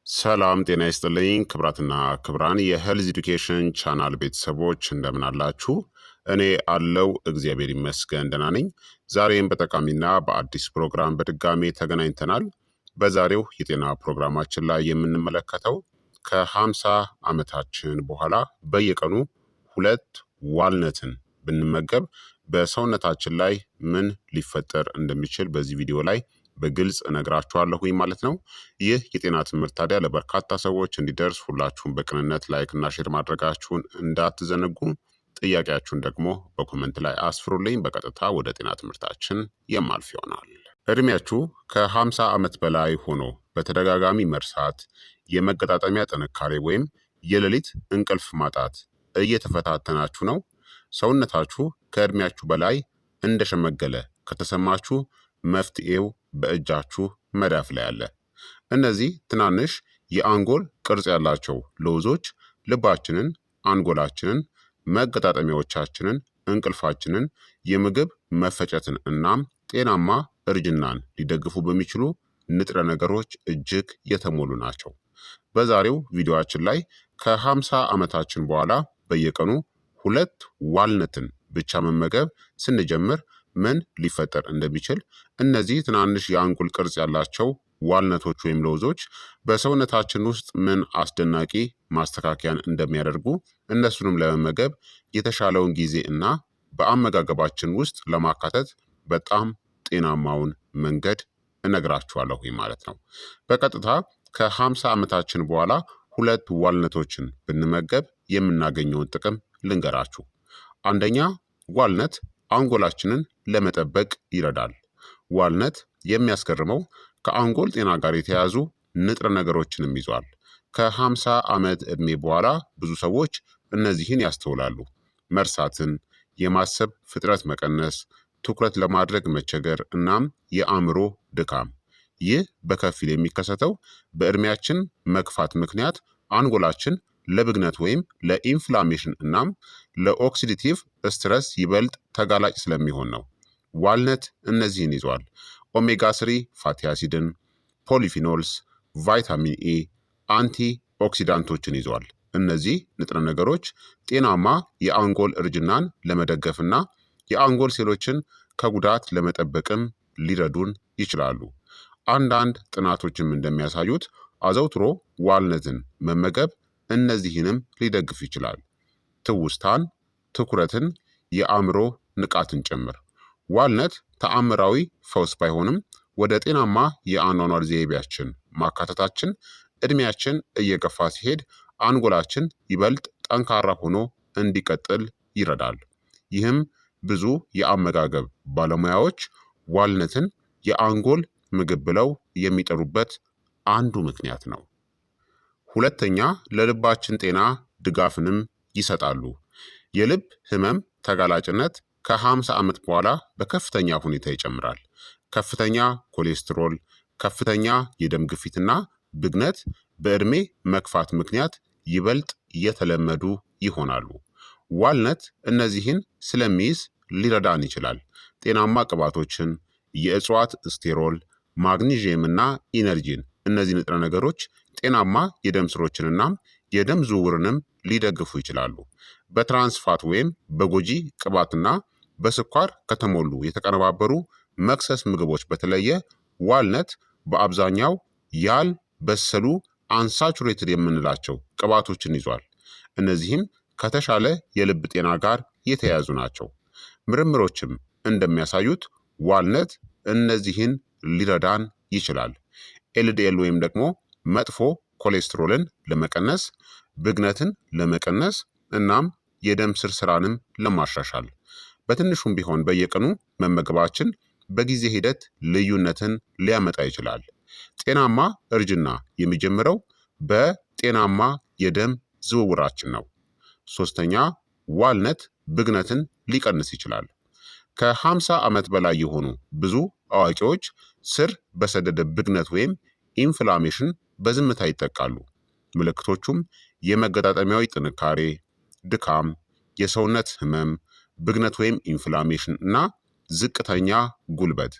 ሰላም ጤና ይስጥልኝ ክብራትና ክብራን የሄልዝ ኤዱኬሽን ቻናል ቤተሰቦች እንደምን አላችሁ? እኔ አለው እግዚአብሔር ይመስገን ደህና ነኝ። ዛሬም በጠቃሚና በአዲስ ፕሮግራም በድጋሜ ተገናኝተናል። በዛሬው የጤና ፕሮግራማችን ላይ የምንመለከተው ከ50 ዓመታችን በኋላ በየቀኑ ሁለት ዋልነትን ብንመገብ በሰውነታችን ላይ ምን ሊፈጠር እንደሚችል በዚህ ቪዲዮ ላይ በግልጽ እነግራችኋለሁኝ ማለት ነው። ይህ የጤና ትምህርት ታዲያ ለበርካታ ሰዎች እንዲደርስ ሁላችሁም በቅንነት ላይክ እና ሼር ማድረጋችሁን እንዳትዘነጉ። ጥያቄያችሁን ደግሞ በኮመንት ላይ አስፍሩልኝ። በቀጥታ ወደ ጤና ትምህርታችን የማልፍ ይሆናል። እድሜያችሁ ከ50 ዓመት በላይ ሆኖ በተደጋጋሚ መርሳት፣ የመገጣጠሚያ ጥንካሬ ወይም የሌሊት እንቅልፍ ማጣት እየተፈታተናችሁ ነው? ሰውነታችሁ ከእድሜያችሁ በላይ እንደሸመገለ ከተሰማችሁ መፍትሄው በእጃችሁ መዳፍ ላይ አለ። እነዚህ ትናንሽ የአንጎል ቅርጽ ያላቸው ለውዞች ልባችንን፣ አንጎላችንን፣ መገጣጠሚያዎቻችንን፣ እንቅልፋችንን፣ የምግብ መፈጨትን እናም ጤናማ እርጅናን ሊደግፉ በሚችሉ ንጥረ ነገሮች እጅግ የተሞሉ ናቸው። በዛሬው ቪዲዮአችን ላይ ከ50 ዓመታችን በኋላ በየቀኑ ሁለት ዋልነትን ብቻ መመገብ ስንጀምር ምን ሊፈጠር እንደሚችል፣ እነዚህ ትናንሽ የአንጎል ቅርጽ ያላቸው ዋልነቶች ወይም ለውዞች በሰውነታችን ውስጥ ምን አስደናቂ ማስተካከያን እንደሚያደርጉ፣ እነሱንም ለመመገብ የተሻለውን ጊዜ እና በአመጋገባችን ውስጥ ለማካተት በጣም ጤናማውን መንገድ እነግራችኋለሁ ማለት ነው። በቀጥታ ከ50 ዓመታችን በኋላ ሁለት ዋልነቶችን ብንመገብ የምናገኘውን ጥቅም ልንገራችሁ። አንደኛ፣ ዋልነት አንጎላችንን ለመጠበቅ ይረዳል። ዋልነት የሚያስገርመው ከአንጎል ጤና ጋር የተያያዙ ንጥረ ነገሮችንም ይዟል። ከ50 ዓመት ዕድሜ በኋላ ብዙ ሰዎች እነዚህን ያስተውላሉ። መርሳትን፣ የማሰብ ፍጥነት መቀነስ፣ ትኩረት ለማድረግ መቸገር እናም የአእምሮ ድካም። ይህ በከፊል የሚከሰተው በዕድሜያችን መግፋት ምክንያት አንጎላችን ለብግነት ወይም ለኢንፍላሜሽን እናም ለኦክሲዲቲቭ ስትረስ ይበልጥ ተጋላጭ ስለሚሆን ነው። ዋልነት እነዚህን ይዟል። ኦሜጋ 3 ፋቲ አሲድን፣ ፖሊፊኖልስ፣ ቫይታሚን ኤ፣ አንቲ ኦክሲዳንቶችን ይዟል። እነዚህ ንጥረ ነገሮች ጤናማ የአንጎል እርጅናን ለመደገፍና የአንጎል ሴሎችን ከጉዳት ለመጠበቅም ሊረዱን ይችላሉ። አንዳንድ ጥናቶችም እንደሚያሳዩት አዘውትሮ ዋልነትን መመገብ እነዚህንም ሊደግፍ ይችላል። ትውስታን፣ ትኩረትን፣ የአእምሮ ንቃትን ጭምር። ዋልነት ተአምራዊ ፈውስ ባይሆንም ወደ ጤናማ የአኗኗር ዘይቤያችን ማካተታችን ዕድሜያችን እየገፋ ሲሄድ አንጎላችን ይበልጥ ጠንካራ ሆኖ እንዲቀጥል ይረዳል። ይህም ብዙ የአመጋገብ ባለሙያዎች ዋልነትን የአንጎል ምግብ ብለው የሚጠሩበት አንዱ ምክንያት ነው። ሁለተኛ፣ ለልባችን ጤና ድጋፍንም ይሰጣሉ። የልብ ህመም ተጋላጭነት ከ50 ዓመት በኋላ በከፍተኛ ሁኔታ ይጨምራል። ከፍተኛ ኮሌስትሮል፣ ከፍተኛ የደም ግፊትና ብግነት በዕድሜ መግፋት ምክንያት ይበልጥ የተለመዱ ይሆናሉ። ዋልነት እነዚህን ስለሚይዝ ሊረዳን ይችላል። ጤናማ ቅባቶችን፣ የእጽዋት ስቴሮል፣ ማግኒዥየምና ኢነርጂን፣ እነዚህ ንጥረ ነገሮች ጤናማ የደም ስሮችንና የደም ዝውውርንም ሊደግፉ ይችላሉ። በትራንስፋት ወይም በጎጂ ቅባትና በስኳር ከተሞሉ የተቀነባበሩ መክሰስ ምግቦች በተለየ ዋልነት በአብዛኛው ያልበሰሉ አንሳቹሬትድ የምንላቸው ቅባቶችን ይዟል። እነዚህም ከተሻለ የልብ ጤና ጋር የተያያዙ ናቸው። ምርምሮችም እንደሚያሳዩት ዋልነት እነዚህን ሊረዳን ይችላል። ኤልዲኤል ወይም ደግሞ መጥፎ ኮሌስትሮልን ለመቀነስ፣ ብግነትን ለመቀነስ እናም የደም ስር ስራንም ለማሻሻል። በትንሹም ቢሆን በየቀኑ መመገባችን በጊዜ ሂደት ልዩነትን ሊያመጣ ይችላል። ጤናማ እርጅና የሚጀምረው በጤናማ የደም ዝውውራችን ነው። ሶስተኛ፣ ዋልነት ብግነትን ሊቀንስ ይችላል። ከ50 ዓመት በላይ የሆኑ ብዙ አዋቂዎች ስር በሰደደ ብግነት ወይም ኢንፍላሜሽን በዝምታ ይጠቃሉ። ምልክቶቹም የመገጣጠሚያዊ ጥንካሬ፣ ድካም፣ የሰውነት ህመም፣ ብግነት ወይም ኢንፍላሜሽን እና ዝቅተኛ ጉልበት።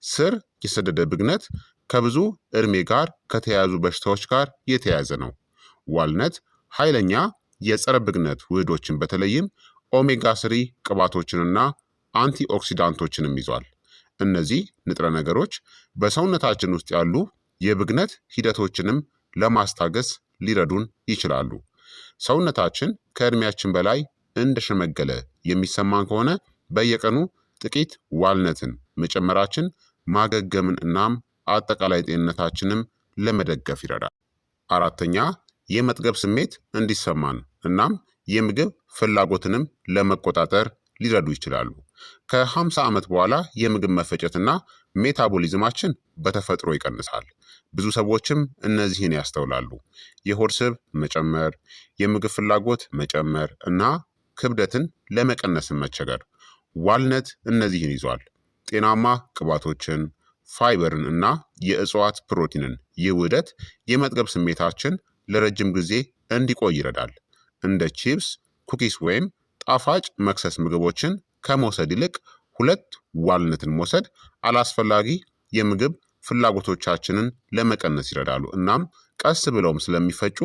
ስር የሰደደ ብግነት ከብዙ ዕድሜ ጋር ከተያያዙ በሽታዎች ጋር የተያያዘ ነው። ዋልነት ኃይለኛ የጸረ ብግነት ውህዶችን በተለይም ኦሜጋ ስሪ ቅባቶችንና አንቲኦክሲዳንቶችንም ይዟል። እነዚህ ንጥረ ነገሮች በሰውነታችን ውስጥ ያሉ የብግነት ሂደቶችንም ለማስታገስ ሊረዱን ይችላሉ። ሰውነታችን ከዕድሜያችን በላይ እንደሸመገለ የሚሰማን ከሆነ በየቀኑ ጥቂት ዋልነትን መጨመራችን ማገገምን እናም አጠቃላይ ጤንነታችንም ለመደገፍ ይረዳል። አራተኛ የመጥገብ ስሜት እንዲሰማን እናም የምግብ ፍላጎትንም ለመቆጣጠር ሊረዱ ይችላሉ። ከ50 ዓመት በኋላ የምግብ መፈጨትና ሜታቦሊዝማችን በተፈጥሮ ይቀንሳል። ብዙ ሰዎችም እነዚህን ያስተውላሉ። የሆድ ስብ መጨመር፣ የምግብ ፍላጎት መጨመር እና ክብደትን ለመቀነስን መቸገር። ዋልነት እነዚህን ይዟል። ጤናማ ቅባቶችን፣ ፋይበርን እና የእጽዋት ፕሮቲንን። ይህ ውህደት የመጥገብ ስሜታችን ለረጅም ጊዜ እንዲቆይ ይረዳል። እንደ ቺፕስ፣ ኩኪስ ወይም ጣፋጭ መክሰስ ምግቦችን ከመውሰድ ይልቅ 2 ዋልነትን መውሰድ አላስፈላጊ የምግብ ፍላጎቶቻችንን ለመቀነስ ይረዳሉ። እናም ቀስ ብለውም ስለሚፈጩ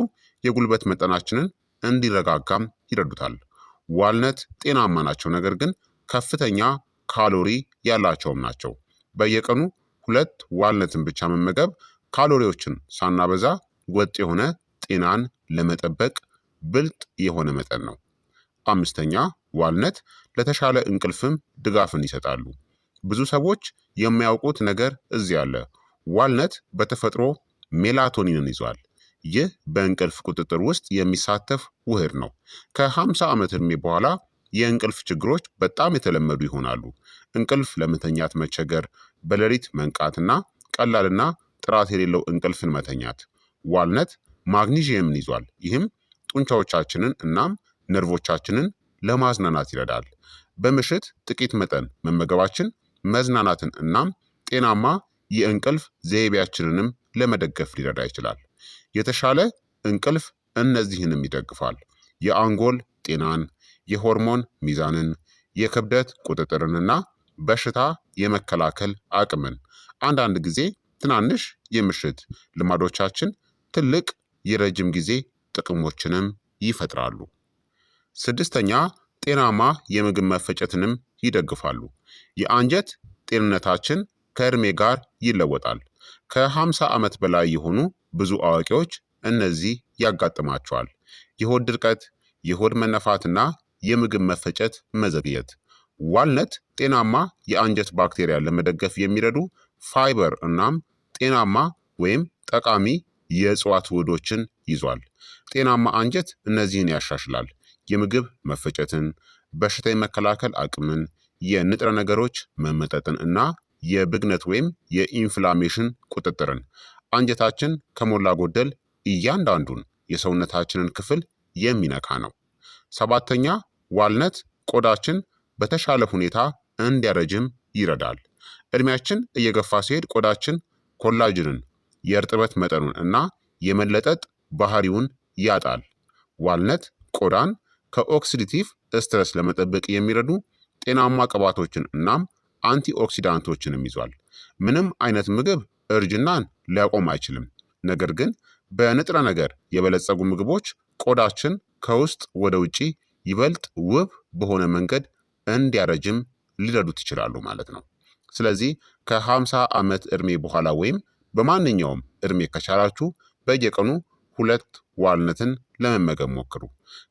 የጉልበት መጠናችንን እንዲረጋጋም ይረዱታል። ዋልነት ጤናማ ናቸው፣ ነገር ግን ከፍተኛ ካሎሪ ያላቸውም ናቸው። በየቀኑ 2 ዋልነትን ብቻ መመገብ ካሎሪዎችን ሳናበዛ ወጥ የሆነ ጤናን ለመጠበቅ ብልጥ የሆነ መጠን ነው። 5ኛ ዋልነት ለተሻለ እንቅልፍም ድጋፍን ይሰጣሉ። ብዙ ሰዎች የሚያውቁት ነገር እዚህ አለ። ዋልነት በተፈጥሮ ሜላቶኒንን ይዟል። ይህ በእንቅልፍ ቁጥጥር ውስጥ የሚሳተፍ ውህድ ነው። ከ50 ዓመት ዕድሜ በኋላ የእንቅልፍ ችግሮች በጣም የተለመዱ ይሆናሉ። እንቅልፍ ለመተኛት መቸገር፣ በሌሊት መንቃትና ቀላልና ጥራት የሌለው እንቅልፍን መተኛት። ዋልነት ማግኒዥየምን ይዟል። ይህም ጡንቻዎቻችንን እናም ነርቮቻችንን ለማዝናናት ይረዳል። በምሽት ጥቂት መጠን መመገባችን መዝናናትን እናም ጤናማ የእንቅልፍ ዘይቤያችንንም ለመደገፍ ሊረዳ ይችላል። የተሻለ እንቅልፍ እነዚህንም ይደግፋል። የአንጎል ጤናን፣ የሆርሞን ሚዛንን፣ የክብደት ቁጥጥርንና በሽታ የመከላከል አቅምን። አንዳንድ ጊዜ ትናንሽ የምሽት ልማዶቻችን ትልቅ የረጅም ጊዜ ጥቅሞችንም ይፈጥራሉ። 6ኛ ጤናማ የምግብ መፈጨትንም ይደግፋሉ። የአንጀት ጤንነታችን ከዕድሜ ጋር ይለወጣል። ከ50 ዓመት በላይ የሆኑ ብዙ አዋቂዎች እነዚህ ያጋጥማቸዋል። የሆድ ድርቀት፣ የሆድ መነፋትና የምግብ መፈጨት መዘግየት። ዋልነት ጤናማ የአንጀት ባክቴሪያን ለመደገፍ የሚረዱ ፋይበር እናም ጤናማ ወይም ጠቃሚ የእጽዋት ውህዶችን ይዟል። ጤናማ አንጀት እነዚህን ያሻሽላል። የምግብ መፈጨትን፣ በሽታ የመከላከል አቅምን፣ የንጥረ ነገሮች መመጠጥን እና የብግነት ወይም የኢንፍላሜሽን ቁጥጥርን። አንጀታችን ከሞላ ጎደል እያንዳንዱን የሰውነታችንን ክፍል የሚነካ ነው። 7ኛ ዋልነት ቆዳችን በተሻለ ሁኔታ እንዲያረጅም ይረዳል። እድሜያችን እየገፋ ሲሄድ ቆዳችን ኮላጅንን፣ የእርጥበት መጠኑን እና የመለጠጥ ባህሪውን ያጣል። ዋልነት ቆዳን ከኦክሲዲቲቭ ስትረስ ለመጠበቅ የሚረዱ ጤናማ ቅባቶችን እናም አንቲኦክሲዳንቶችንም ይዟል። ምንም አይነት ምግብ እርጅናን ሊያቆም አይችልም፣ ነገር ግን በንጥረ ነገር የበለጸጉ ምግቦች ቆዳችን ከውስጥ ወደ ውጪ ይበልጥ ውብ በሆነ መንገድ እንዲያረጅም ሊረዱት ይችላሉ ማለት ነው። ስለዚህ ከ50 ዓመት ዕድሜ በኋላ ወይም በማንኛውም ዕድሜ ከቻላችሁ በየቀኑ 2 ዋልነትን ለመመገብ ሞክሩ።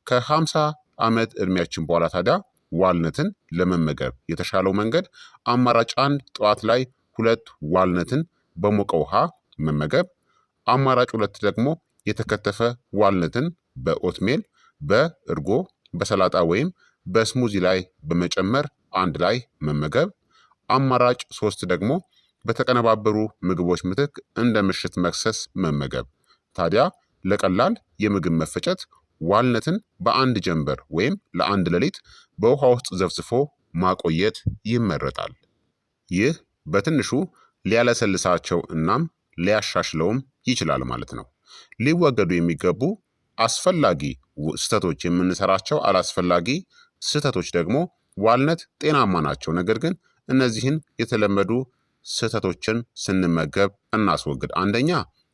ከ50 ዓመት ዕድሜያችን በኋላ ታዲያ ዋልነትን ለመመገብ የተሻለው መንገድ አማራጭ 1 ጠዋት ላይ 2 ዋልነትን በሞቀ ውሃ መመገብ፣ አማራጭ 2 ደግሞ የተከተፈ ዋልነትን በኦትሜል፣ በእርጎ፣ በሰላጣ ወይም በስሙዚ ላይ በመጨመር አንድ ላይ መመገብ፣ አማራጭ 3 ደግሞ በተቀነባበሩ ምግቦች ምትክ እንደ ምሽት መክሰስ መመገብ። ታዲያ ለቀላል የምግብ መፈጨት ዋልነትን በአንድ ጀንበር ወይም ለአንድ ሌሊት በውሃ ውስጥ ዘፍዝፎ ማቆየት ይመረጣል። ይህ በትንሹ ሊያለሰልሳቸው እናም ሊያሻሽለውም ይችላል ማለት ነው። ሊወገዱ የሚገቡ አስፈላጊ ስህተቶች የምንሰራቸው አላስፈላጊ ስህተቶች ደግሞ ዋልነት ጤናማ ናቸው፣ ነገር ግን እነዚህን የተለመዱ ስህተቶችን ስንመገብ እናስወግድ። አንደኛ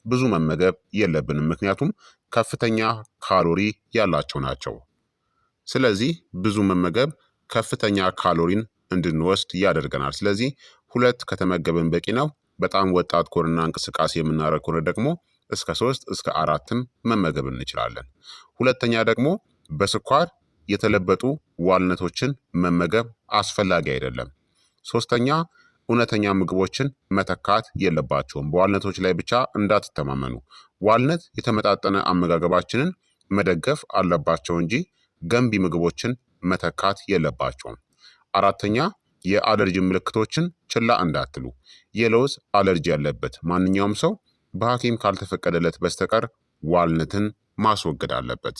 ብዙ መመገብ የለብንም፣ ምክንያቱም ከፍተኛ ካሎሪ ያላቸው ናቸው። ስለዚህ ብዙ መመገብ ከፍተኛ ካሎሪን እንድንወስድ ያደርገናል። ስለዚህ 2 ከተመገብን በቂ ነው። በጣም ወጣት ከሆነና እንቅስቃሴ የምናደርግ ከሆነ ደግሞ እስከ 3 እስከ 4ም መመገብ እንችላለን። ሁለተኛ ደግሞ በስኳር የተለበጡ ዋልነቶችን መመገብ አስፈላጊ አይደለም። ሶስተኛ እውነተኛ ምግቦችን መተካት የለባቸውም። በዋልነቶች ላይ ብቻ እንዳትተማመኑ። ዋልነት የተመጣጠነ አመጋገባችንን መደገፍ አለባቸው እንጂ ገንቢ ምግቦችን መተካት የለባቸውም። አራተኛ የአለርጂ ምልክቶችን ችላ እንዳትሉ። የለውዝ አለርጂ ያለበት ማንኛውም ሰው በሐኪም ካልተፈቀደለት በስተቀር ዋልነትን ማስወገድ አለበት።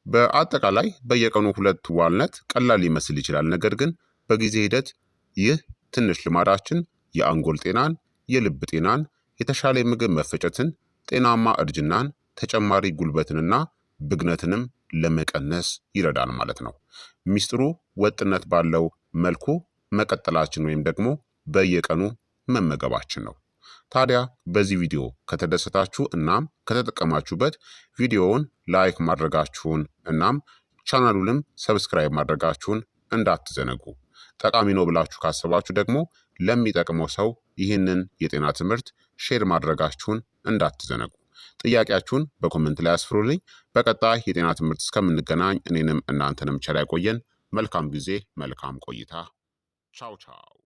በአጠቃላይ በየቀኑ 2 ዋልነት ቀላል ሊመስል ይችላል። ነገር ግን በጊዜ ሂደት ይህ ትንሽ ልማዳችን የአንጎል ጤናን፣ የልብ ጤናን፣ የተሻለ የምግብ መፈጨትን፣ ጤናማ እርጅናን፣ ተጨማሪ ጉልበትንና ብግነትንም ለመቀነስ ይረዳል ማለት ነው። ሚስጥሩ ወጥነት ባለው መልኩ መቀጠላችን ወይም ደግሞ በየቀኑ መመገባችን ነው። ታዲያ በዚህ ቪዲዮ ከተደሰታችሁ እናም ከተጠቀማችሁበት ቪዲዮውን ላይክ ማድረጋችሁን እናም ቻናሉንም ሰብስክራይብ ማድረጋችሁን እንዳትዘነጉ። ጠቃሚ ነው ብላችሁ ካሰባችሁ ደግሞ ለሚጠቅመው ሰው ይህንን የጤና ትምህርት ሼር ማድረጋችሁን እንዳትዘነጉ። ጥያቄያችሁን በኮመንት ላይ አስፍሩልኝ። በቀጣይ የጤና ትምህርት እስከምንገናኝ እኔንም እናንተንም ቸር ያቆየን። መልካም ጊዜ፣ መልካም ቆይታ። ቻው ቻው።